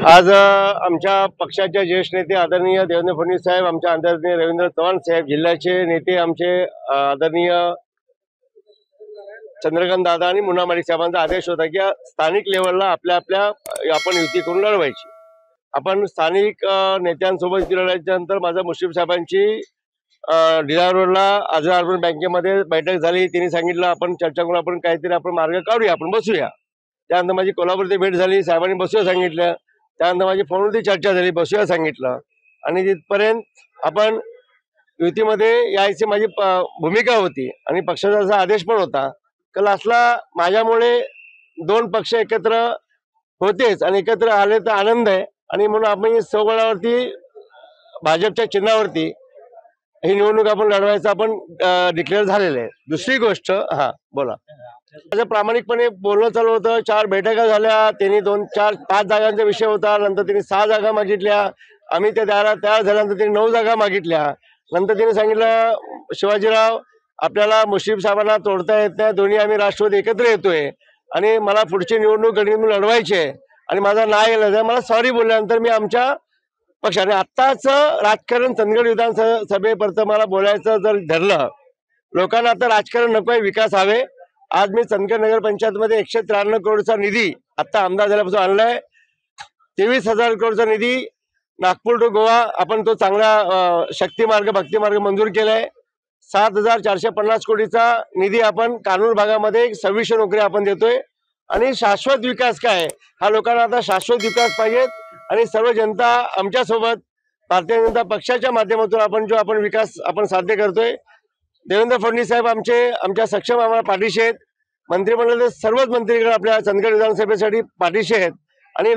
आज आमच्या पक्षाचे ज्येष्ठ नेते आदरणीय देवेंद्र फडणवीस साहेब, आमचे आदरणीय रवींद्र चव्हाण साहेब, जिल्ह्याचे नेते आमचे आदरणीय चंद्रकांत दादा आणि मुन्ना माडिक साहेबांचा आदेश होता की स्थानिक लेवलला आपल्या आपण युती करून लढवायची। आपण स्थानिक नेत्यांसोबत युती लढायच्या नंतर माझा मुश्रीफ साहेबांची डिलार रोडला आझाद अर्बन बँकेमध्ये बैठक झाली। त्यांनी सांगितलं आपण चर्चा करून आपण काहीतरी आपण मार्ग काढूया, आपण बसूया। त्यानंतर माझी कोल्हापूरची भेट झाली, साहेबांनी बसूया सांगितलं। त्यानंतर माझी फोनवरती चर्चा झाली, बसूया सांगितलं आणि तिथपर्यंत आपण युतीमध्ये यायची माझी भूमिका होती आणि पक्षाचा असा आदेश पण होता। कल असला माझ्यामुळे दोन पक्ष एकत्र होतेच आणि एकत्र आले तर आनंद आहे आणि म्हणून आपण सगळ्यावरती भाजपच्या चिन्हावरती ही निवडणूक आपण लढवायचं आपण डिक्लेअर झालेलं आहे। दुसरी गोष्ट, हा बोला, माझं प्रामाणिकपणे बोलणं चालू होतं। 4 बैठका झाल्या, त्यांनी 2, 4, 5 जागांचा विषय होता। नंतर त्यांनी 6 जागा मागितल्या, आम्ही त्या द्यायला तयार झाल्यानंतर त्यांनी 9 जागा मागितल्या। नंतर त्यांनी सांगितलं शिवाजीराव आपल्याला मुश्रीफ साहेबांना तोडता येत नाही, दोन्ही आम्ही राष्ट्रवादी एकत्र येतोय आणि मला पुढची निवडणूक गणित लढवायची आहे आणि माझा नाही गेला, मला सॉरी बोलल्यानंतर मी आमच्या पक्षाने आत्ताच राजकारण चंदगड विधानसभेपर्यंत मला बोलायचं जर ठरलं, लोकांना आता राजकारण नको आहे, विकास हवे। आज मी चंदगड नगर पंचायतमध्ये 193 करोडचा निधी आता आमदार झाल्यापासून आणलाय। 23,000 करोडचा निधी नागपूर टू गोवा आपण तो चांगला शक्ती मार्ग भक्ती मार्ग मंजूर केलाय। 7,450 कोटीचा निधी आपण कानूर भागामध्ये 2600 नोकरी आपण देतोय आणि शाश्वत विकास काय हा लोकांना आता शाश्वत विकास पाहिजेत आणि सर्व जनता आमच्या सोबत भारतीय जनता पक्षाच्या माध्यमातून आपण विकास आपण साध्य करतोय। देवेंद्र फडणवीस साहेब आमच्या सक्षम आम्हाला पाठीशी आहेत, मंत्रिमंडळाचे सर्वच मंत्रीगण आपल्या चंदगड विधानसभेसाठी पाठीशी आहेत आणि